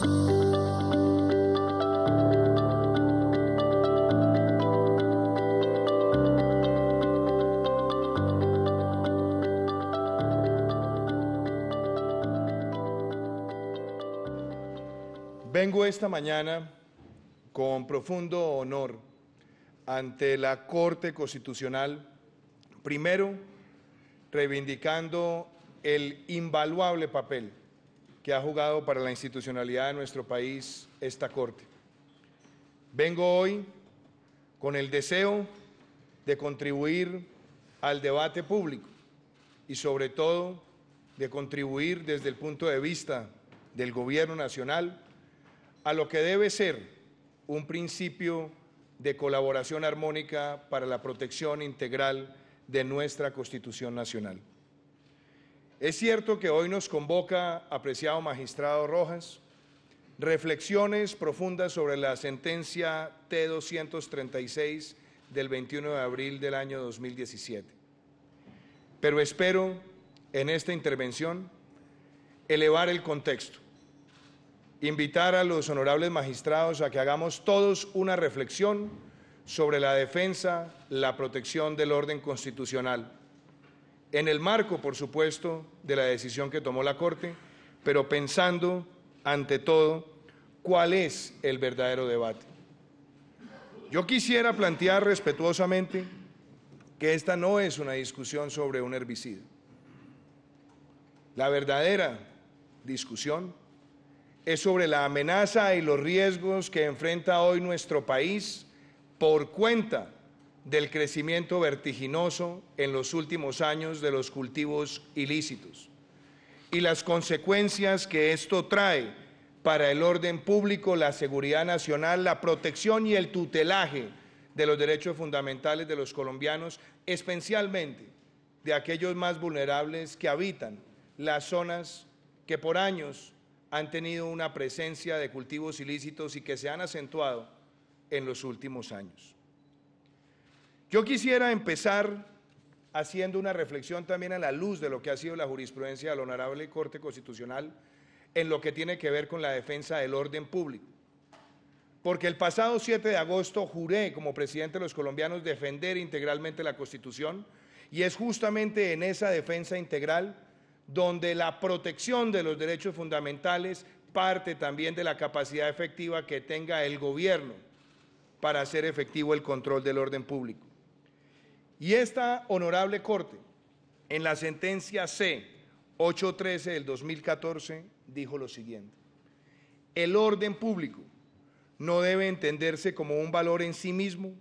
Vengo esta mañana con profundo honor ante la Corte Constitucional, primero reivindicando el invaluable papel que ha jugado para la institucionalidad de nuestro país esta Corte. Vengo hoy con el deseo de contribuir al debate público y sobre todo de contribuir desde el punto de vista del Gobierno Nacional a lo que debe ser un principio de colaboración armónica para la protección integral de nuestra Constitución Nacional. Es cierto que hoy nos convoca, apreciado magistrado Rojas, reflexiones profundas sobre la sentencia T-236 del 21 de abril del año 2017. Pero espero, en esta intervención, elevar el contexto, invitar a los honorables magistrados a que hagamos todos una reflexión sobre la defensa, la protección del orden constitucional, en el marco, por supuesto, de la decisión que tomó la Corte, pero pensando, ante todo, cuál es el verdadero debate. Yo quisiera plantear respetuosamente que esta no es una discusión sobre un herbicida. La verdadera discusión es sobre la amenaza y los riesgos que enfrenta hoy nuestro país por cuenta del crecimiento vertiginoso en los últimos años de los cultivos ilícitos y las consecuencias que esto trae para el orden público, la seguridad nacional, la protección y el tutelaje de los derechos fundamentales de los colombianos, especialmente de aquellos más vulnerables que habitan las zonas que por años han tenido una presencia de cultivos ilícitos y que se han acentuado en los últimos años. Yo quisiera empezar haciendo una reflexión también a la luz de lo que ha sido la jurisprudencia de la Honorable Corte Constitucional en lo que tiene que ver con la defensa del orden público. Porque el pasado 7 de agosto juré como presidente de los colombianos defender integralmente la Constitución y es justamente en esa defensa integral donde la protección de los derechos fundamentales parte también de la capacidad efectiva que tenga el gobierno para hacer efectivo el control del orden público. Y esta honorable Corte, en la sentencia C-813 del 2014, dijo lo siguiente: el orden público no debe entenderse como un valor en sí mismo,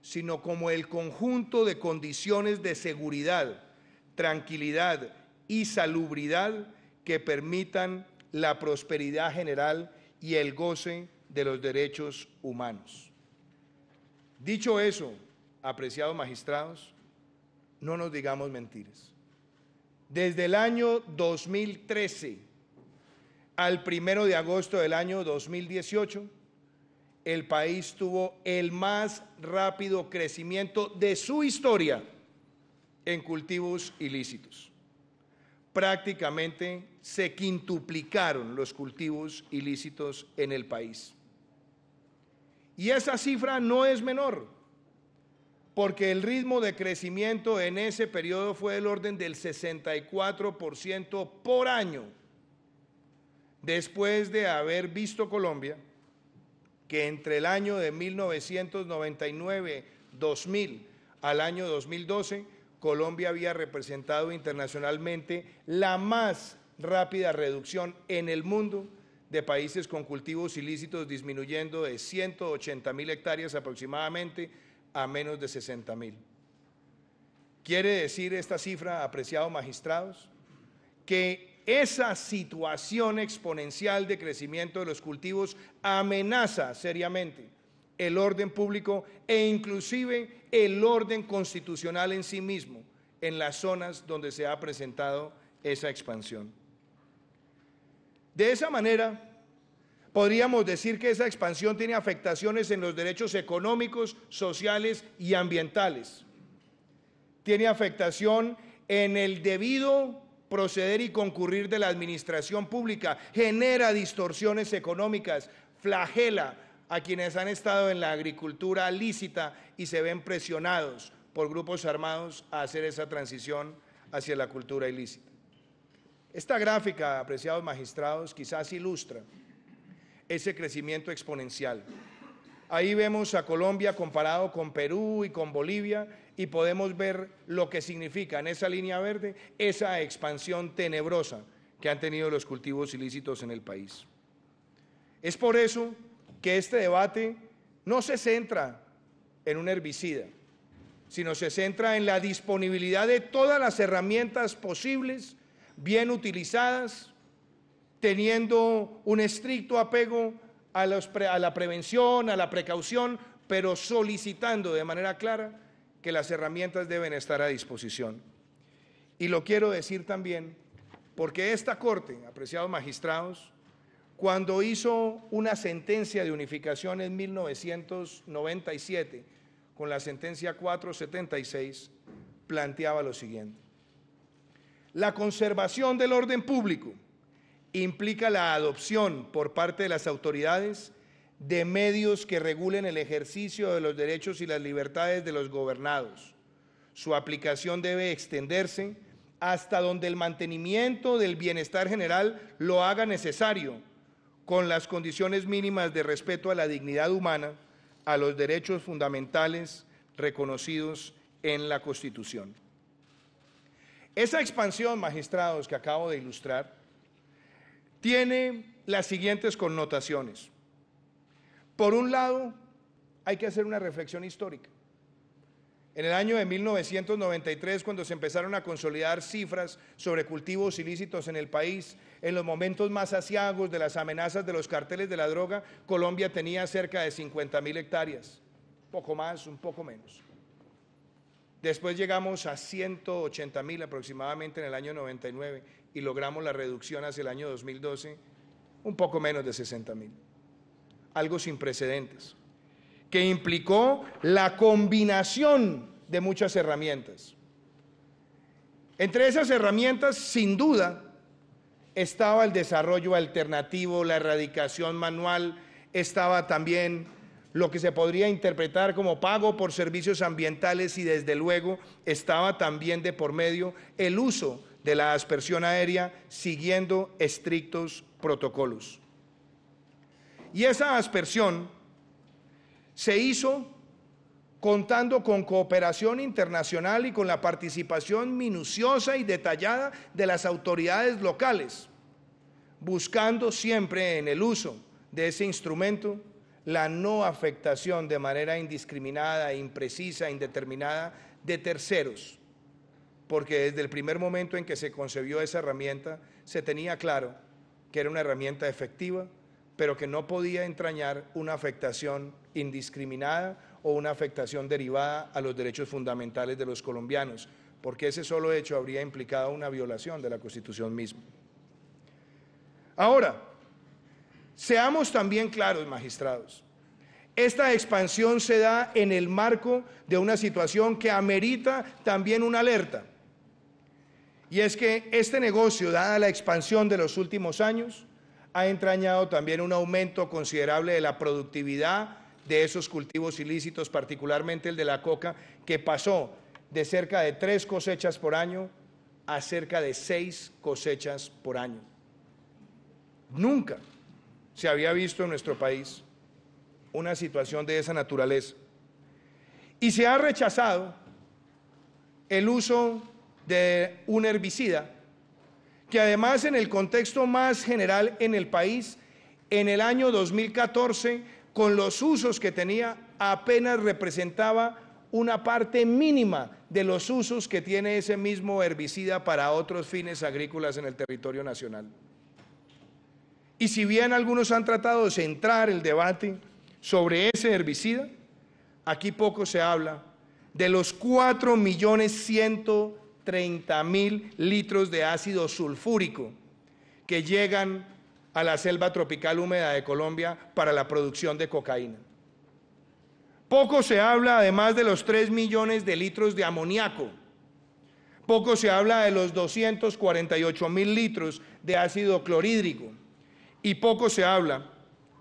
sino como el conjunto de condiciones de seguridad, tranquilidad y salubridad que permitan la prosperidad general y el goce de los derechos humanos. Dicho eso, apreciados magistrados, no nos digamos mentiras. Desde el año 2013 al 1 de agosto del año 2018, el país tuvo el más rápido crecimiento de su historia en cultivos ilícitos. Prácticamente se quintuplicaron los cultivos ilícitos en el país. Y esa cifra no es menor, porque el ritmo de crecimiento en ese periodo fue del orden del 64% por año, después de haber visto Colombia que entre el año de 1999-2000 al año 2012, Colombia había representado internacionalmente la más rápida reducción en el mundo de países con cultivos ilícitos, disminuyendo de 180.000 hectáreas aproximadamente a menos de 60.000. ¿Quiere decir esta cifra, apreciados magistrados, que esa situación exponencial de crecimiento de los cultivos amenaza seriamente el orden público e inclusive el orden constitucional en sí mismo en las zonas donde se ha presentado esa expansión? De esa manera, podríamos decir que esa expansión tiene afectaciones en los derechos económicos, sociales y ambientales. Tiene afectación en el debido proceder y concurrir de la administración pública, genera distorsiones económicas, flagela a quienes han estado en la agricultura lícita y se ven presionados por grupos armados a hacer esa transición hacia la cultura ilícita. Esta gráfica, apreciados magistrados, quizás ilustra ese crecimiento exponencial. Ahí vemos a Colombia comparado con Perú y con Bolivia y podemos ver lo que significa en esa línea verde esa expansión tenebrosa que han tenido los cultivos ilícitos en el país. Es por eso que este debate no se centra en un herbicida, sino se centra en la disponibilidad de todas las herramientas posibles, bien utilizadas, teniendo un estricto apego a la prevención, a la precaución, pero solicitando de manera clara que las herramientas deben estar a disposición. Y lo quiero decir también porque esta Corte, apreciados magistrados, cuando hizo una sentencia de unificación en 1997, con la sentencia 476, planteaba lo siguiente: la conservación del orden público implica la adopción por parte de las autoridades de medios que regulen el ejercicio de los derechos y las libertades de los gobernados. Su aplicación debe extenderse hasta donde el mantenimiento del bienestar general lo haga necesario, con las condiciones mínimas de respeto a la dignidad humana, a los derechos fundamentales reconocidos en la Constitución. Esa expansión, magistrados, que acabo de ilustrar, tiene las siguientes connotaciones. Por un lado, hay que hacer una reflexión histórica. En el año de 1993, cuando se empezaron a consolidar cifras sobre cultivos ilícitos en el país, en los momentos más aciagos de las amenazas de los carteles de la droga, Colombia tenía cerca de 50.000 hectáreas, un poco más, un poco menos. Después llegamos a 180.000 aproximadamente en el año 99 y logramos la reducción hacia el año 2012, un poco menos de 60.000. Algo sin precedentes, que implicó la combinación de muchas herramientas. Entre esas herramientas, sin duda, estaba el desarrollo alternativo, la erradicación manual, estaba también lo que se podría interpretar como pago por servicios ambientales y desde luego estaba también de por medio el uso de la aspersión aérea siguiendo estrictos protocolos. Y esa aspersión se hizo contando con cooperación internacional y con la participación minuciosa y detallada de las autoridades locales, buscando siempre en el uso de ese instrumento la no afectación de manera indiscriminada, imprecisa, indeterminada de terceros, porque desde el primer momento en que se concebió esa herramienta se tenía claro que era una herramienta efectiva, pero que no podía entrañar una afectación indiscriminada o una afectación derivada a los derechos fundamentales de los colombianos, porque ese solo hecho habría implicado una violación de la Constitución misma. Ahora, seamos también claros, magistrados, esta expansión se da en el marco de una situación que amerita también una alerta, y es que este negocio, dada la expansión de los últimos años, ha entrañado también un aumento considerable de la productividad de esos cultivos ilícitos, particularmente el de la coca, que pasó de cerca de 3 cosechas por año a cerca de 6 cosechas por año. Nunca se había visto en nuestro país una situación de esa naturaleza. Y se ha rechazado el uso de un herbicida que además en el contexto más general en el país, en el año 2014, con los usos que tenía, apenas representaba una parte mínima de los usos que tiene ese mismo herbicida para otros fines agrícolas en el territorio nacional. Y si bien algunos han tratado de centrar el debate sobre ese herbicida, aquí poco se habla de los 4.130.000 litros de ácido sulfúrico que llegan a la selva tropical húmeda de Colombia para la producción de cocaína. Poco se habla además de los 3 millones de litros de amoníaco Poco se habla de los 248.000 litros de ácido clorhídrico y poco se habla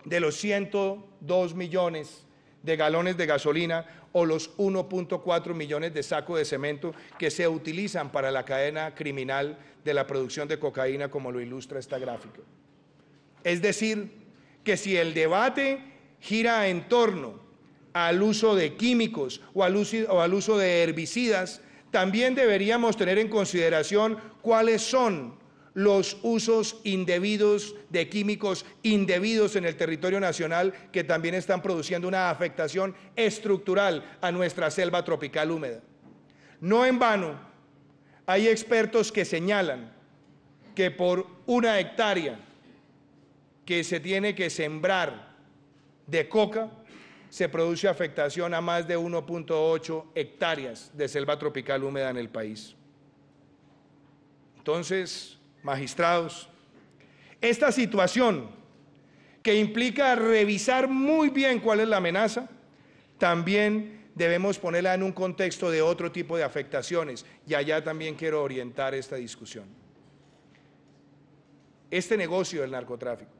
de los 102 millones de galones de gasolina o los 1.4 millones de sacos de cemento que se utilizan para la cadena criminal de la producción de cocaína, como lo ilustra esta gráfica. Es decir, que si el debate gira en torno al uso de químicos o al uso de herbicidas, también deberíamos tener en consideración cuáles son los usos indebidos de químicos indebidos en el territorio nacional que también están produciendo una afectación estructural a nuestra selva tropical húmeda. No en vano, hay expertos que señalan que por 1 hectárea que se tiene que sembrar de coca, se produce afectación a más de 1.8 hectáreas de selva tropical húmeda en el país. Entonces, magistrados, esta situación que implica revisar muy bien cuál es la amenaza, también debemos ponerla en un contexto de otro tipo de afectaciones, y allá también quiero orientar esta discusión. Este negocio del narcotráfico,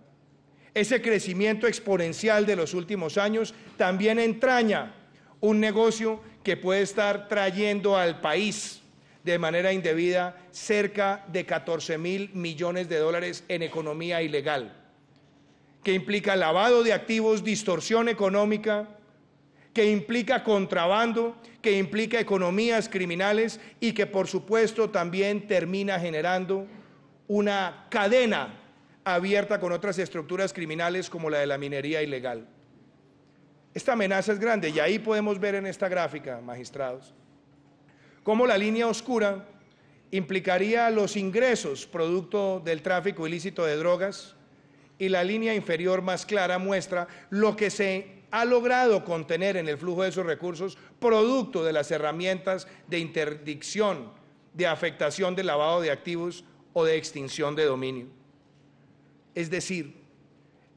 ese crecimiento exponencial de los últimos años también entraña un negocio que puede estar trayendo al país de manera indebida cerca de 14.000 millones de dólares en economía ilegal, que implica lavado de activos, distorsión económica, que implica contrabando, que implica economías criminales y que por supuesto también termina generando una cadena abierta con otras estructuras criminales como la de la minería ilegal. Esta amenaza es grande y ahí podemos ver en esta gráfica, magistrados, cómo la línea oscura implicaría los ingresos producto del tráfico ilícito de drogas y la línea inferior más clara muestra lo que se ha logrado contener en el flujo de esos recursos producto de las herramientas de interdicción, de afectación del lavado de activos o de extinción de dominio. Es decir,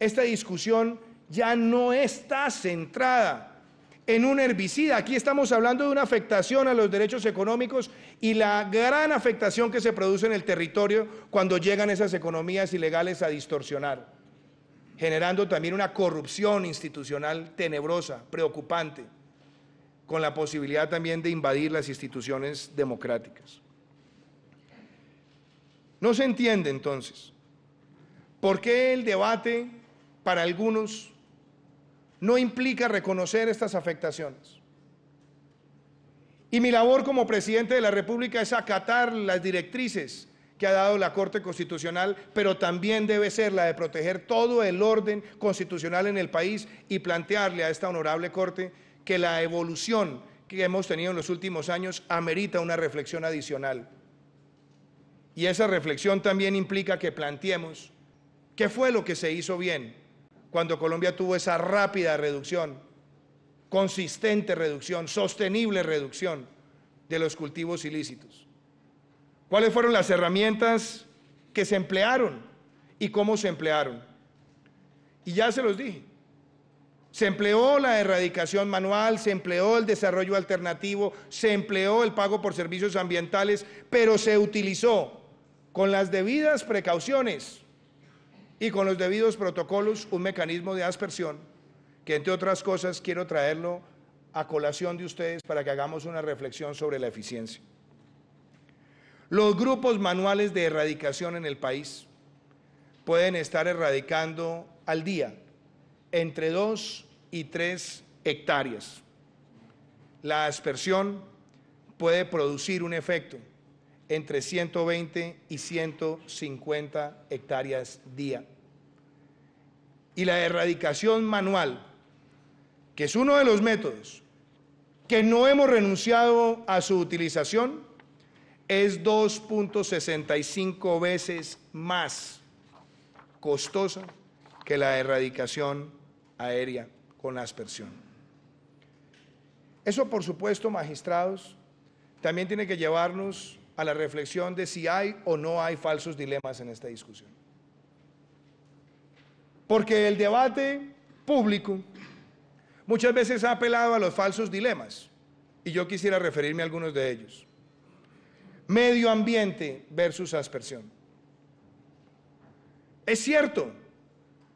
esta discusión ya no está centrada en un herbicida. Aquí estamos hablando de una afectación a los derechos económicos y la gran afectación que se produce en el territorio cuando llegan esas economías ilegales a distorsionar, generando también una corrupción institucional tenebrosa, preocupante, con la posibilidad también de invadir las instituciones democráticas. No se entiende entonces por qué el debate para algunos no implica reconocer estas afectaciones. Y mi labor como presidente de la República es acatar las directrices que ha dado la Corte Constitucional, pero también debe ser la de proteger todo el orden constitucional en el país y plantearle a esta honorable Corte que la evolución que hemos tenido en los últimos años amerita una reflexión adicional. Y esa reflexión también implica que planteemos qué fue lo que se hizo bien cuando Colombia tuvo esa rápida reducción, consistente reducción, sostenible reducción de los cultivos ilícitos. ¿Cuáles fueron las herramientas que se emplearon y cómo se emplearon? Y ya se los dije. Se empleó la erradicación manual, se empleó el desarrollo alternativo, se empleó el pago por servicios ambientales, pero se utilizó con las debidas precauciones y con los debidos protocolos un mecanismo de aspersión que, entre otras cosas, quiero traerlo a colación de ustedes para que hagamos una reflexión sobre la eficiencia. Los grupos manuales de erradicación en el país pueden estar erradicando al día entre 2 y 3 hectáreas. La aspersión puede producir un efecto entre 120 y 150 hectáreas día. Y la erradicación manual, que es uno de los métodos que no hemos renunciado a su utilización, es 2.65 veces más costosa que la erradicación aérea con aspersión. Eso, por supuesto, magistrados, también tiene que llevarnos a la reflexión de si hay o no hay falsos dilemas en esta discusión. Porque el debate público muchas veces ha apelado a los falsos dilemas, y yo quisiera referirme a algunos de ellos. medio ambiente versus aspersión. Es cierto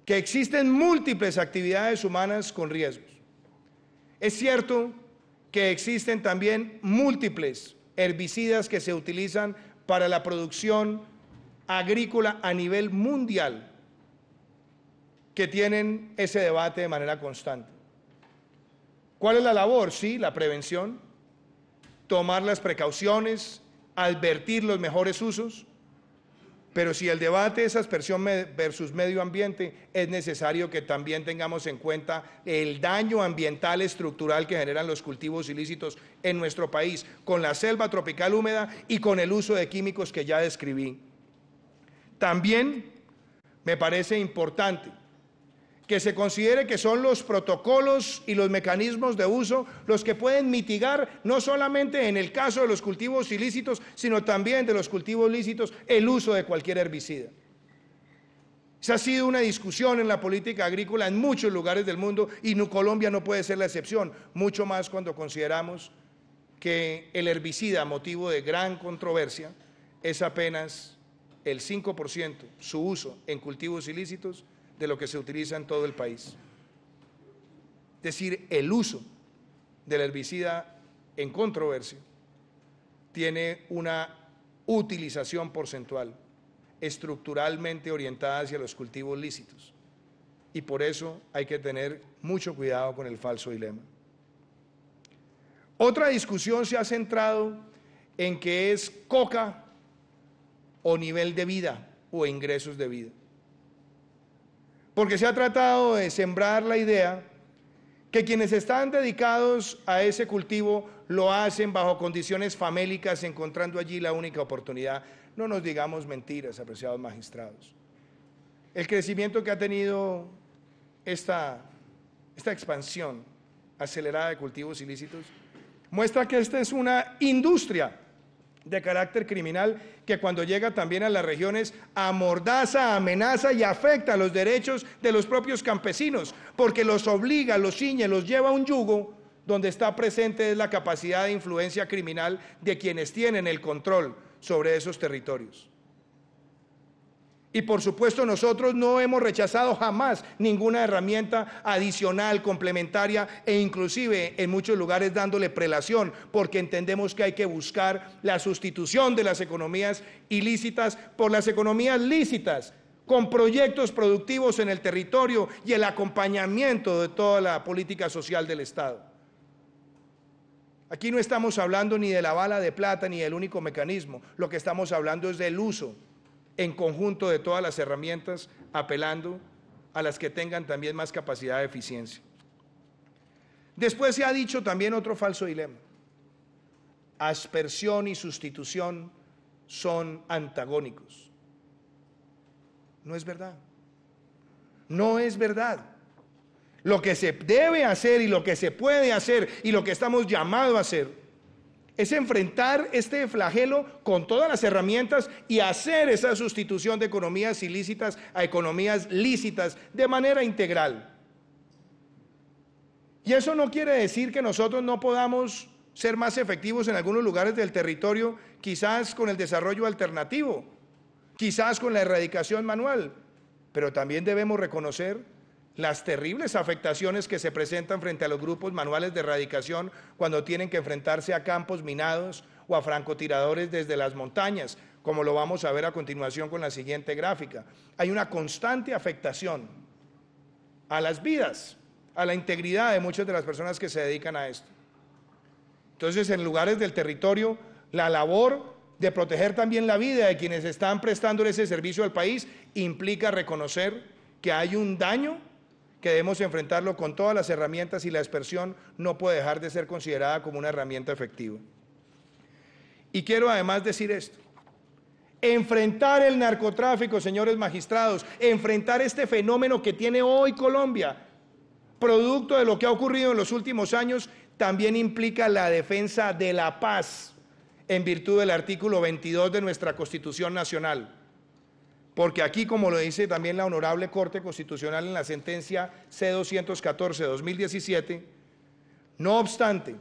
que existen múltiples actividades humanas con riesgos. Es cierto que existen también múltiples herbicidas que se utilizan para la producción agrícola a nivel mundial, que tienen ese debate de manera constante. ¿Cuál es la labor? Sí, la prevención, tomar las precauciones, advertir los mejores usos, pero si el debate es aspersión versus medio ambiente, es necesario que también tengamos en cuenta el daño ambiental estructural que generan los cultivos ilícitos en nuestro país, con la selva tropical húmeda y con el uso de químicos que ya describí. También me parece importante que se considere que son los protocolos y los mecanismos de uso los que pueden mitigar, no solamente en el caso de los cultivos ilícitos, sino también de los cultivos lícitos, el uso de cualquier herbicida. Esa ha sido una discusión en la política agrícola en muchos lugares del mundo y Colombia no puede ser la excepción, mucho más cuando consideramos que el herbicida, motivo de gran controversia, es apenas el 5% su uso en cultivos ilícitos de lo que se utiliza en todo el país. Es decir, el uso del herbicida en controversia tiene una utilización porcentual estructuralmente orientada hacia los cultivos lícitos y por eso hay que tener mucho cuidado con el falso dilema. Otra discusión se ha centrado en que es coca o nivel de vida o ingresos de vida. Porque se ha tratado de sembrar la idea que quienes están dedicados a ese cultivo lo hacen bajo condiciones famélicas, encontrando allí la única oportunidad. No nos digamos mentiras, apreciados magistrados. El crecimiento que ha tenido esta expansión acelerada de cultivos ilícitos muestra que esta es una industria de carácter criminal que cuando llega también a las regiones amordaza, amenaza y afecta los derechos de los propios campesinos, porque los obliga, los ciñe, los lleva a un yugo donde está presente la capacidad de influencia criminal de quienes tienen el control sobre esos territorios. Y por supuesto nosotros no hemos rechazado jamás ninguna herramienta adicional, complementaria e inclusive en muchos lugares dándole prelación, porque entendemos que hay que buscar la sustitución de las economías ilícitas por las economías lícitas, con proyectos productivos en el territorio y el acompañamiento de toda la política social del Estado. Aquí no estamos hablando ni de la bala de plata ni del único mecanismo, lo que estamos hablando es del uso en conjunto de todas las herramientas, apelando a las que tengan también más capacidad de eficiencia. Después se ha dicho también otro falso dilema. Aspersión y sustitución son antagónicos. No es verdad. No es verdad. Lo que se debe hacer y lo que se puede hacer y lo que estamos llamados a hacer es enfrentar este flagelo con todas las herramientas y hacer esa sustitución de economías ilícitas a economías lícitas de manera integral. Y eso no quiere decir que nosotros no podamos ser más efectivos en algunos lugares del territorio, quizás con el desarrollo alternativo, quizás con la erradicación manual, pero también debemos reconocer las terribles afectaciones que se presentan frente a los grupos manuales de erradicación cuando tienen que enfrentarse a campos minados o a francotiradores desde las montañas, como lo vamos a ver a continuación con la siguiente gráfica. Hay una constante afectación a las vidas, a la integridad de muchas de las personas que se dedican a esto. Entonces, en lugares del territorio, la labor de proteger también la vida de quienes están prestando ese servicio al país implica reconocer que hay un daño que debemos enfrentarlo con todas las herramientas y la aspersión no puede dejar de ser considerada como una herramienta efectiva. Y quiero además decir esto: enfrentar el narcotráfico, señores magistrados, enfrentar este fenómeno que tiene hoy Colombia, producto de lo que ha ocurrido en los últimos años, también implica la defensa de la paz en virtud del artículo 22 de nuestra Constitución Nacional. Porque aquí, como lo dice también la Honorable Corte Constitucional en la sentencia C-214-2017, no obstante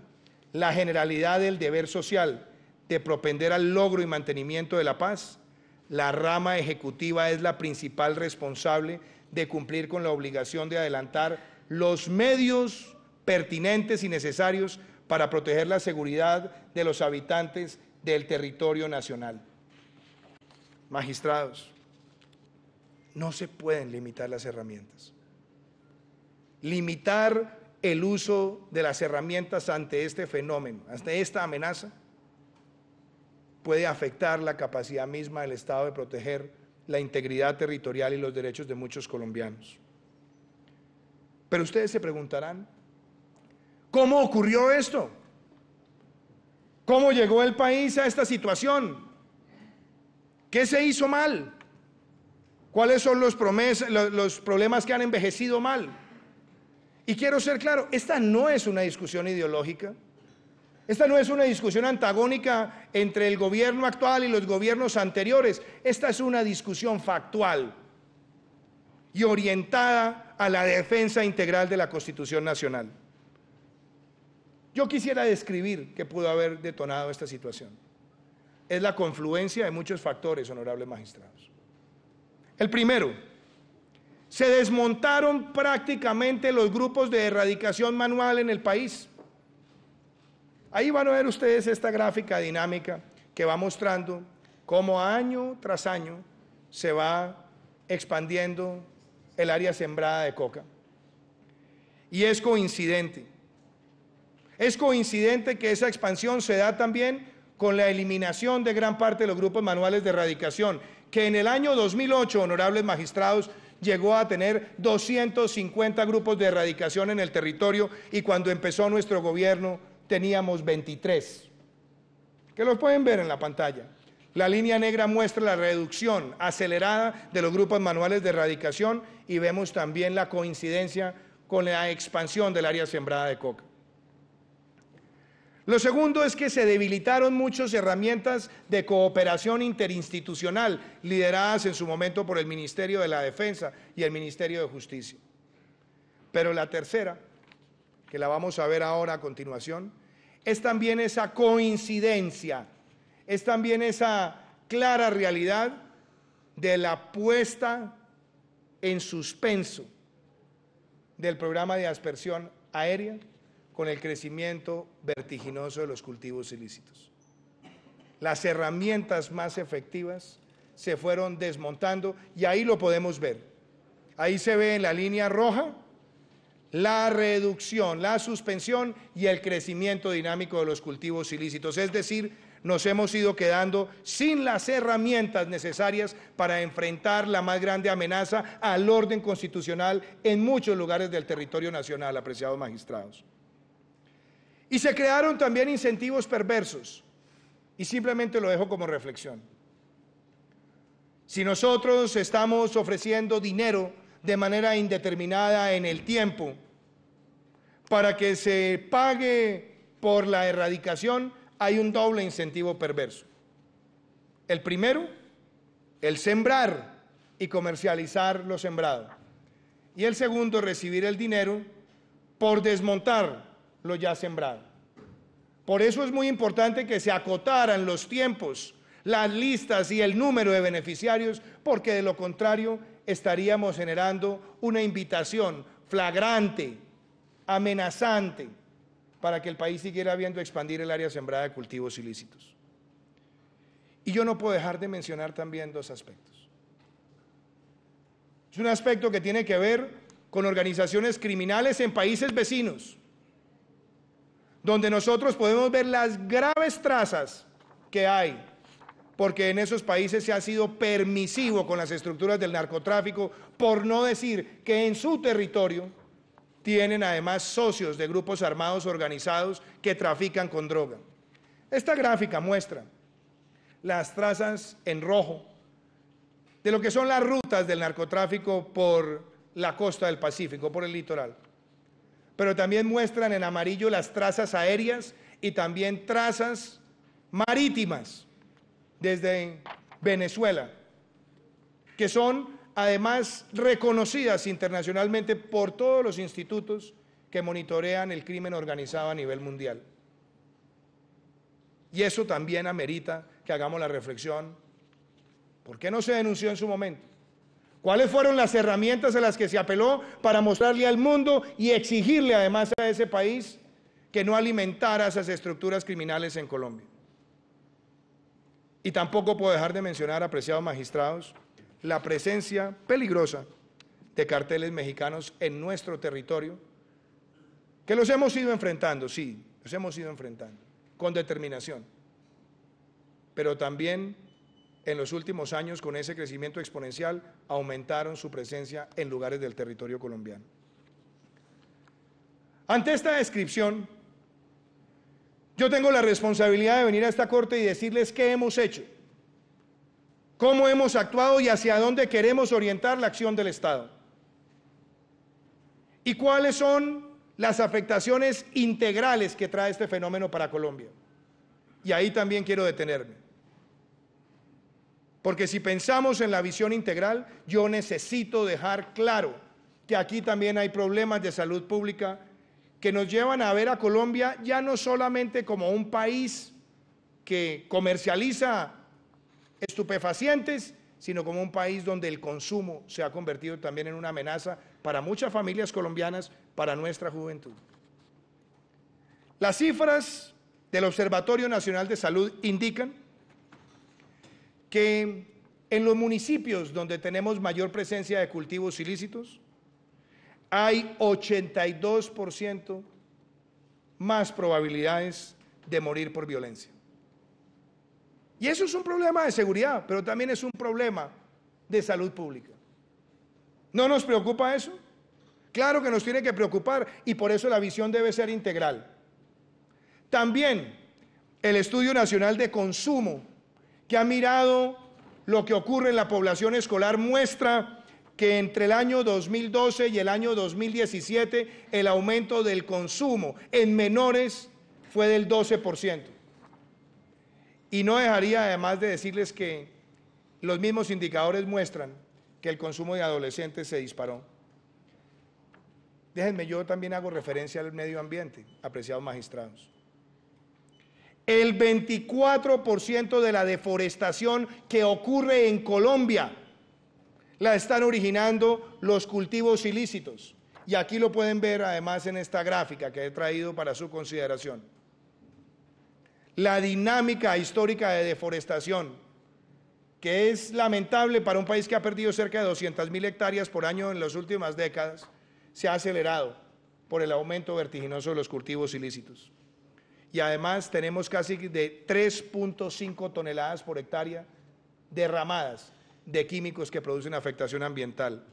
la generalidad del deber social de propender al logro y mantenimiento de la paz, la rama ejecutiva es la principal responsable de cumplir con la obligación de adelantar los medios pertinentes y necesarios para proteger la seguridad de los habitantes del territorio nacional. Magistrados, no se pueden limitar las herramientas. Limitar el uso de las herramientas ante este fenómeno, ante esta amenaza, puede afectar la capacidad misma del Estado de proteger la integridad territorial y los derechos de muchos colombianos. Pero ustedes se preguntarán, ¿cómo ocurrió esto? ¿Cómo llegó el país a esta situación? ¿Qué se hizo mal? ¿Cuáles son los problemas que han envejecido mal? Y quiero ser claro, esta no es una discusión ideológica, esta no es una discusión antagónica entre el gobierno actual y los gobiernos anteriores, esta es una discusión factual y orientada a la defensa integral de la Constitución Nacional. Yo quisiera describir qué pudo haber detonado esta situación. Es la confluencia de muchos factores, honorables magistrados. El primero, se desmontaron prácticamente los grupos de erradicación manual en el país. Ahí van a ver ustedes esta gráfica dinámica que va mostrando cómo año tras año se va expandiendo el área sembrada de coca. Y es coincidente que esa expansión se da también con la eliminación de gran parte de los grupos manuales de erradicación, que en el año 2008, honorables magistrados, llegó a tener 250 grupos de erradicación en el territorio y cuando empezó nuestro gobierno teníamos 23, que los pueden ver en la pantalla. La línea negra muestra la reducción acelerada de los grupos manuales de erradicación y vemos también la coincidencia con la expansión del área sembrada de coca. Lo segundo es que se debilitaron muchas herramientas de cooperación interinstitucional, lideradas en su momento por el Ministerio de la Defensa y el Ministerio de Justicia. Pero la tercera, que la vamos a ver ahora a continuación, es también esa coincidencia, es también esa clara realidad de la puesta en suspenso del programa de aspersión aérea con el crecimiento vertiginoso de los cultivos ilícitos. Las herramientas más efectivas se fueron desmontando y ahí lo podemos ver. Ahí se ve en la línea roja la reducción, la suspensión y el crecimiento dinámico de los cultivos ilícitos. Es decir, nos hemos ido quedando sin las herramientas necesarias para enfrentar la más grande amenaza al orden constitucional en muchos lugares del territorio nacional, apreciados magistrados. Y se crearon también incentivos perversos, y simplemente lo dejo como reflexión. Si nosotros estamos ofreciendo dinero de manera indeterminada en el tiempo para que se pague por la erradicación, hay un doble incentivo perverso. El primero, el sembrar y comercializar lo sembrado. Y el segundo, recibir el dinero por desmontar lo ya sembrado. Por eso es muy importante que se acotaran los tiempos, las listas y el número de beneficiarios, porque de lo contrario estaríamos generando una invitación flagrante, amenazante, para que el país siguiera viendo expandir el área sembrada de cultivos ilícitos. Y yo no puedo dejar de mencionar también dos aspectos. Es un aspecto que tiene que ver con organizaciones criminales en países vecinos, donde nosotros podemos ver las graves trazas que hay, porque en esos países se ha sido permisivo con las estructuras del narcotráfico, por no decir que en su territorio tienen además socios de grupos armados organizados que trafican con droga. Esta gráfica muestra las trazas en rojo de lo que son las rutas del narcotráfico por la costa del Pacífico, por el litoral. Pero también muestran en amarillo las trazas aéreas y también trazas marítimas desde Venezuela, que son además reconocidas internacionalmente por todos los institutos que monitorean el crimen organizado a nivel mundial. Y eso también amerita que hagamos la reflexión. ¿Por qué no se denunció en su momento? ¿Cuáles fueron las herramientas a las que se apeló para mostrarle al mundo y exigirle además a ese país que no alimentara esas estructuras criminales en Colombia? Y tampoco puedo dejar de mencionar, apreciados magistrados, la presencia peligrosa de carteles mexicanos en nuestro territorio, que los hemos ido enfrentando, sí, los hemos ido enfrentando, con determinación, pero también en los últimos años, con ese crecimiento exponencial, aumentaron su presencia en lugares del territorio colombiano. Ante esta descripción, yo tengo la responsabilidad de venir a esta corte y decirles qué hemos hecho, cómo hemos actuado y hacia dónde queremos orientar la acción del Estado. Y cuáles son las afectaciones integrales que trae este fenómeno para Colombia. Y ahí también quiero detenerme. Porque si pensamos en la visión integral, yo necesito dejar claro que aquí también hay problemas de salud pública que nos llevan a ver a Colombia ya no solamente como un país que comercializa estupefacientes, sino como un país donde el consumo se ha convertido también en una amenaza para muchas familias colombianas, para nuestra juventud. Las cifras del Observatorio Nacional de Salud indican que en los municipios donde tenemos mayor presencia de cultivos ilícitos, hay 82% más probabilidades de morir por violencia. Y eso es un problema de seguridad, pero también es un problema de salud pública. ¿No nos preocupa eso? Claro que nos tiene que preocupar y por eso la visión debe ser integral. También el Estudio Nacional de Consumo, que ha mirado lo que ocurre en la población escolar, muestra que entre el año 2012 y el año 2017 el aumento del consumo en menores fue del 12%. Y no dejaría además de decirles que los mismos indicadores muestran que el consumo de adolescentes se disparó. Déjenme, yo también hago referencia al medio ambiente, apreciados magistrados. El 24% de la deforestación que ocurre en Colombia la están originando los cultivos ilícitos. Y aquí lo pueden ver además en esta gráfica que he traído para su consideración. La dinámica histórica de deforestación, que es lamentable para un país que ha perdido cerca de 200.000 hectáreas por año en las últimas décadas, se ha acelerado por el aumento vertiginoso de los cultivos ilícitos. Y además tenemos casi de 3.5 toneladas por hectárea derramadas de químicos que producen afectación ambiental.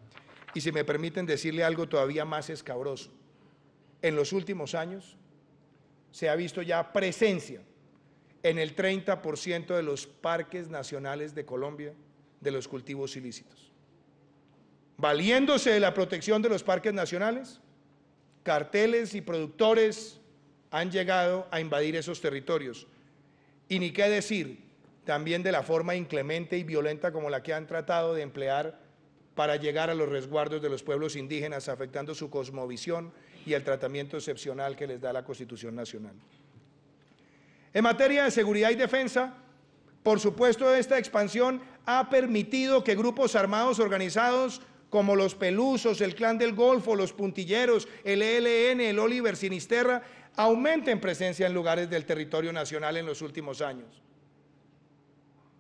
Y si me permiten decirle algo todavía más escabroso, en los últimos años se ha visto ya presencia en el 30% de los parques nacionales de Colombia de los cultivos ilícitos. Valiéndose de la protección de los parques nacionales, carteles y productores han llegado a invadir esos territorios. Y ni qué decir también de la forma inclemente y violenta como la que han tratado de emplear para llegar a los resguardos de los pueblos indígenas, afectando su cosmovisión y el tratamiento excepcional que les da la Constitución Nacional. En materia de seguridad y defensa, por supuesto, esta expansión ha permitido que grupos armados organizados como los Pelusos, el Clan del Golfo, los Puntilleros, el ELN, el Oliver Sinisterra, aumenten presencia en lugares del territorio nacional en los últimos años.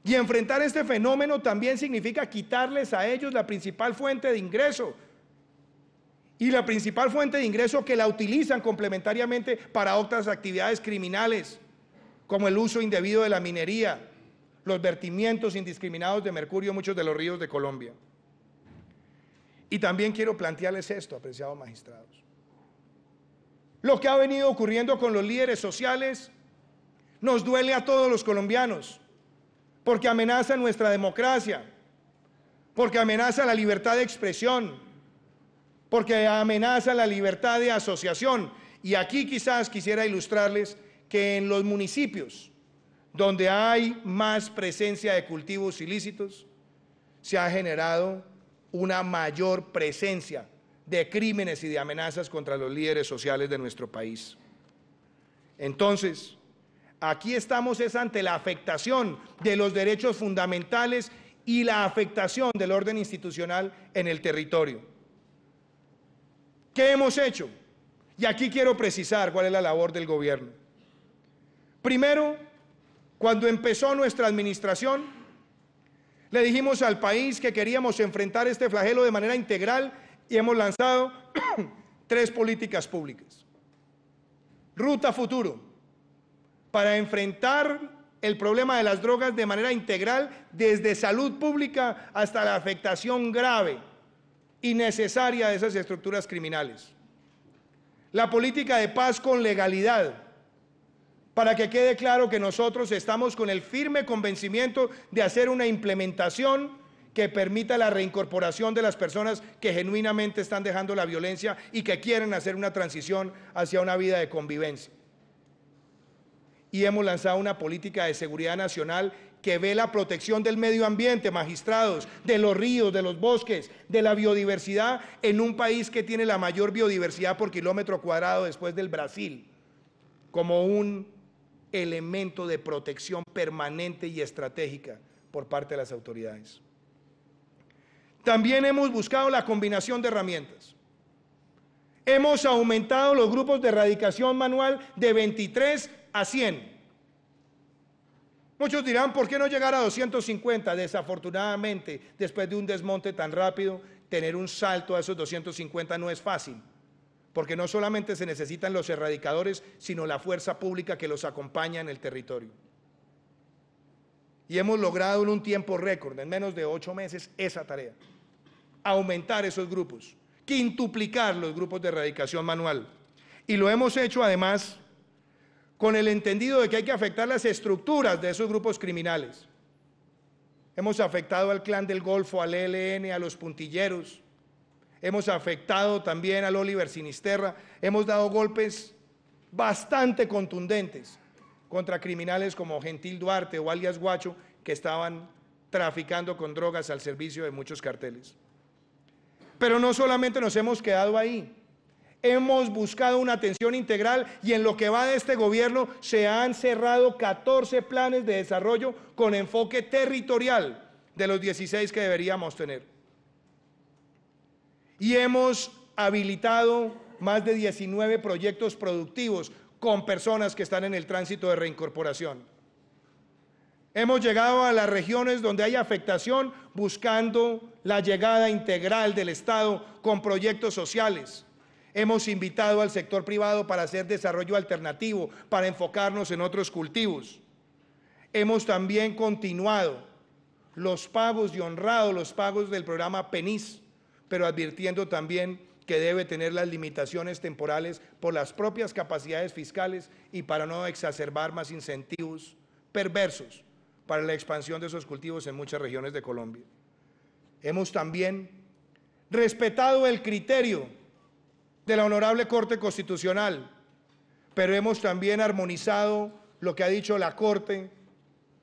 Y enfrentar este fenómeno también significa quitarles a ellos la principal fuente de ingreso. Y la principal fuente de ingreso que la utilizan complementariamente para otras actividades criminales, como el uso indebido de la minería, los vertimientos indiscriminados de mercurio en muchos de los ríos de Colombia. Y también quiero plantearles esto, apreciados magistrados. Lo que ha venido ocurriendo con los líderes sociales nos duele a todos los colombianos, porque amenaza nuestra democracia, porque amenaza la libertad de expresión, porque amenaza la libertad de asociación. Y aquí quizás quisiera ilustrarles que en los municipios donde hay más presencia de cultivos ilícitos, se ha generado una mayor presencia de crímenes y de amenazas contra los líderes sociales de nuestro país. Entonces, Aquí estamos es ante la afectación de los derechos fundamentales y la afectación del orden institucional en el territorio. ¿Qué hemos hecho? Y aquí quiero precisar cuál es la labor del gobierno. Primero, cuando empezó nuestra administración, le dijimos al país que queríamos enfrentar este flagelo de manera integral y hemos lanzado 3 políticas públicas. Ruta Futuro, para enfrentar el problema de las drogas de manera integral, desde salud pública hasta la afectación grave y necesaria de esas estructuras criminales. La política de paz con legalidad, para que quede claro que nosotros estamos con el firme convencimiento de hacer una implementación que permita la reincorporación de las personas que genuinamente están dejando la violencia y que quieren hacer una transición hacia una vida de convivencia. Y hemos lanzado una política de seguridad nacional que ve la protección del medio ambiente, magistrados, de los ríos, de los bosques, de la biodiversidad, en un país que tiene la mayor biodiversidad por kilómetro cuadrado después del Brasil, como un elemento de protección permanente y estratégica por parte de las autoridades. También hemos buscado la combinación de herramientas. Hemos aumentado los grupos de erradicación manual de 23 a 100. Muchos dirán, ¿por qué no llegar a 250? Desafortunadamente, después de un desmonte tan rápido, tener un salto a esos 250 no es fácil, porque no solamente se necesitan los erradicadores, sino la fuerza pública que los acompaña en el territorio. Y hemos logrado en un tiempo récord, en menos de 8 meses, esa tarea. Aumentar esos grupos, quintuplicar los grupos de erradicación manual. Y lo hemos hecho además con el entendido de que hay que afectar las estructuras de esos grupos criminales. Hemos afectado al Clan del Golfo, al ELN, a los puntilleros. Hemos afectado también al Oliver Sinisterra. Hemos dado golpes bastante contundentes contra criminales como Gentil Duarte o alias Guacho, que estaban traficando con drogas al servicio de muchos carteles. Pero no solamente nos hemos quedado ahí. Hemos buscado una atención integral y en lo que va de este gobierno se han cerrado 14 planes de desarrollo con enfoque territorial de los 16 que deberíamos tener. Y hemos habilitado más de 19 proyectos productivos con personas que están en el tránsito de reincorporación. Hemos llegado a las regiones donde hay afectación buscando la llegada integral del Estado con proyectos sociales. Hemos invitado al sector privado para hacer desarrollo alternativo, para enfocarnos en otros cultivos. Hemos también continuado los pagos y honrado los pagos del programa PENIS, pero advirtiendo también que debe tener las limitaciones temporales por las propias capacidades fiscales y para no exacerbar más incentivos perversos para la expansión de esos cultivos en muchas regiones de Colombia. Hemos también respetado el criterio de la Honorable Corte Constitucional, pero hemos también armonizado lo que ha dicho la Corte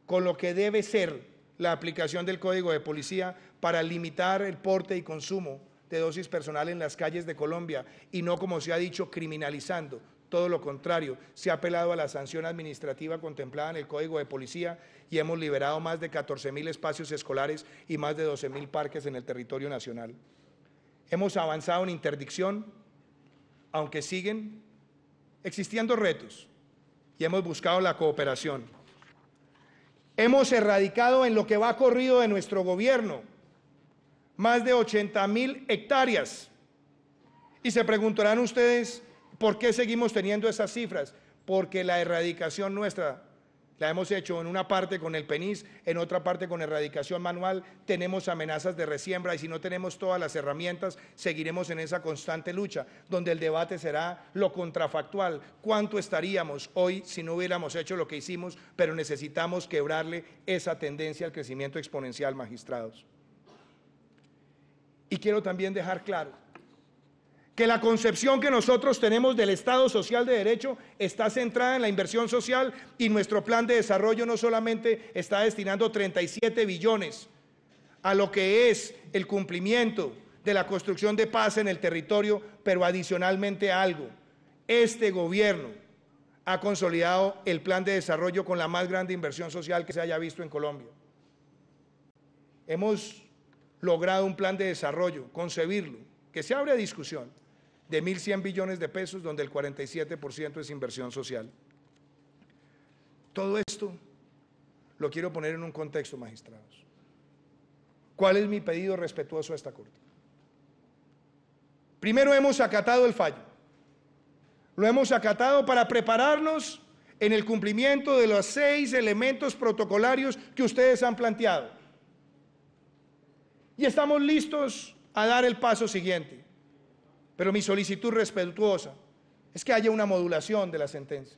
con lo que debe ser la aplicación del Código de Policía para limitar el porte y consumo de dosis personal en las calles de Colombia y no, como se ha dicho, criminalizando. Todo lo contrario, se ha apelado a la sanción administrativa contemplada en el Código de Policía y hemos liberado más de 14.000 espacios escolares y más de 12.000 parques en el territorio nacional. Hemos avanzado en interdicción, aunque siguen existiendo retos, y hemos buscado la cooperación. Hemos erradicado en lo que va corrido de nuestro gobierno más de 80.000 hectáreas. Y se preguntarán ustedes, ¿por qué seguimos teniendo esas cifras? Porque la erradicación nuestra la hemos hecho en una parte con el PENIS, en otra parte con erradicación manual, tenemos amenazas de resiembra y si no tenemos todas las herramientas, seguiremos en esa constante lucha, donde el debate será lo contrafactual. ¿Cuánto estaríamos hoy si no hubiéramos hecho lo que hicimos, pero necesitamos quebrarle esa tendencia al crecimiento exponencial, magistrados? Y quiero también dejar claro que la concepción que nosotros tenemos del Estado Social de Derecho está centrada en la inversión social y nuestro plan de desarrollo no solamente está destinando 37 billones a lo que es el cumplimiento de la construcción de paz en el territorio, pero adicionalmente algo. Este gobierno ha consolidado el plan de desarrollo con la más grande inversión social que se haya visto en Colombia. Hemos logrado un plan de desarrollo, concebirlo, que se abre a discusión, de 1.100 billones de pesos, donde el 47% es inversión social. Todo esto lo quiero poner en un contexto, magistrados. ¿Cuál es mi pedido respetuoso a esta Corte? Primero, hemos acatado el fallo. Lo hemos acatado para prepararnos en el cumplimiento de los 6 elementos protocolarios que ustedes han planteado. Y estamos listos a dar el paso siguiente. Pero mi solicitud respetuosa es que haya una modulación de la sentencia.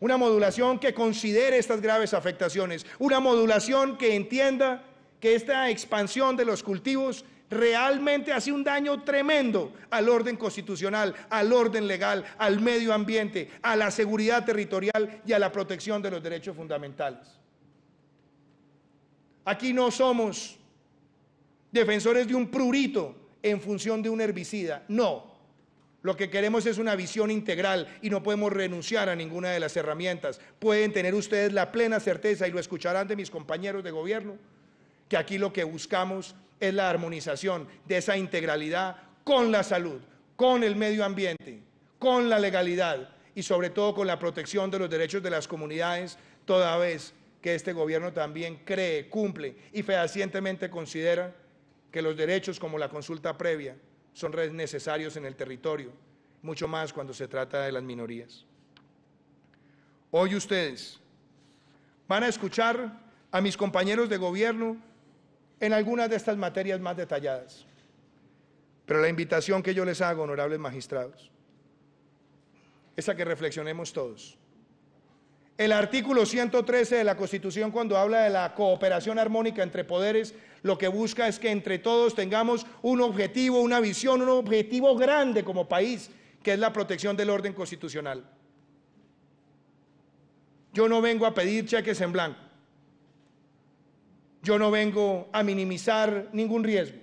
Una modulación que considere estas graves afectaciones. Una modulación que entienda que esta expansión de los cultivos realmente hace un daño tremendo al orden constitucional, al orden legal, al medio ambiente, a la seguridad territorial y a la protección de los derechos fundamentales. Aquí no somos defensores de un prurito en función de un herbicida, no. Lo que queremos es una visión integral y no podemos renunciar a ninguna de las herramientas. Pueden tener ustedes la plena certeza, y lo escucharán de mis compañeros de gobierno, que aquí lo que buscamos es la armonización de esa integralidad con la salud, con el medio ambiente, con la legalidad y sobre todo con la protección de los derechos de las comunidades, toda vez que este gobierno también cree, cumple y fehacientemente considera que los derechos como la consulta previa son necesarios en el territorio, mucho más cuando se trata de las minorías. Hoy ustedes van a escuchar a mis compañeros de gobierno en algunas de estas materias más detalladas. Pero la invitación que yo les hago, honorables magistrados, es a que reflexionemos todos. El artículo 113 de la Constitución, cuando habla de la cooperación armónica entre poderes, lo que busca es que entre todos tengamos un objetivo, una visión, un objetivo grande como país, que es la protección del orden constitucional. Yo no vengo a pedir cheques en blanco. Yo no vengo a minimizar ningún riesgo.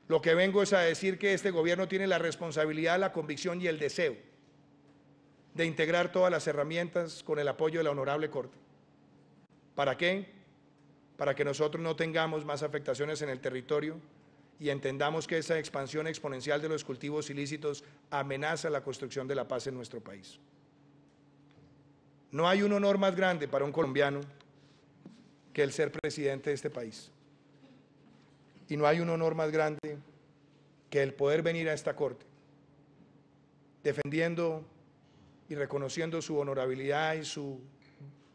Lo que vengo es a decir que este gobierno tiene la responsabilidad, la convicción y el deseo de integrar todas las herramientas con el apoyo de la Honorable Corte. ¿Para qué? Para que nosotros no tengamos más afectaciones en el territorio y entendamos que esa expansión exponencial de los cultivos ilícitos amenaza la construcción de la paz en nuestro país. No hay un honor más grande para un colombiano que el ser presidente de este país. Y no hay un honor más grande que el poder venir a esta Corte defendiendo y reconociendo su honorabilidad y su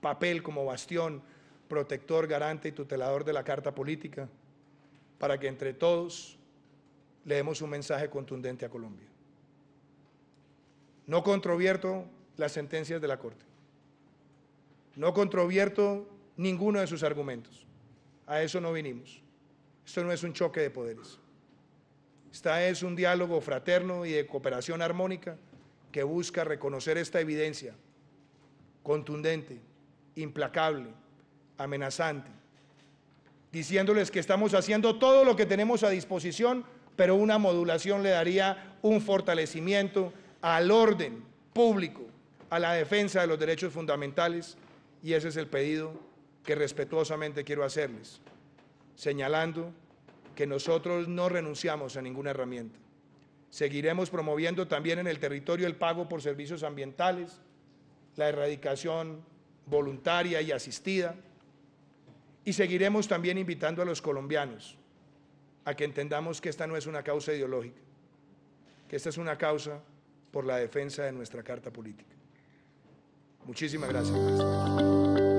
papel como bastión, protector, garante y tutelador de la Carta Política, para que entre todos le demos un mensaje contundente a Colombia. No controvierto las sentencias de la Corte. No controvierto ninguno de sus argumentos. A eso no vinimos. Esto no es un choque de poderes. Esta es un diálogo fraterno y de cooperación armónica que busca reconocer esta evidencia contundente, implacable, amenazante, diciéndoles que estamos haciendo todo lo que tenemos a disposición, pero una modulación le daría un fortalecimiento al orden público, a la defensa de los derechos fundamentales, y ese es el pedido que respetuosamente quiero hacerles, señalando que nosotros no renunciamos a ninguna herramienta. Seguiremos promoviendo también en el territorio el pago por servicios ambientales, la erradicación voluntaria y asistida, y seguiremos también invitando a los colombianos a que entendamos que esta no es una causa ideológica, que esta es una causa por la defensa de nuestra Carta Política. Muchísimas gracias.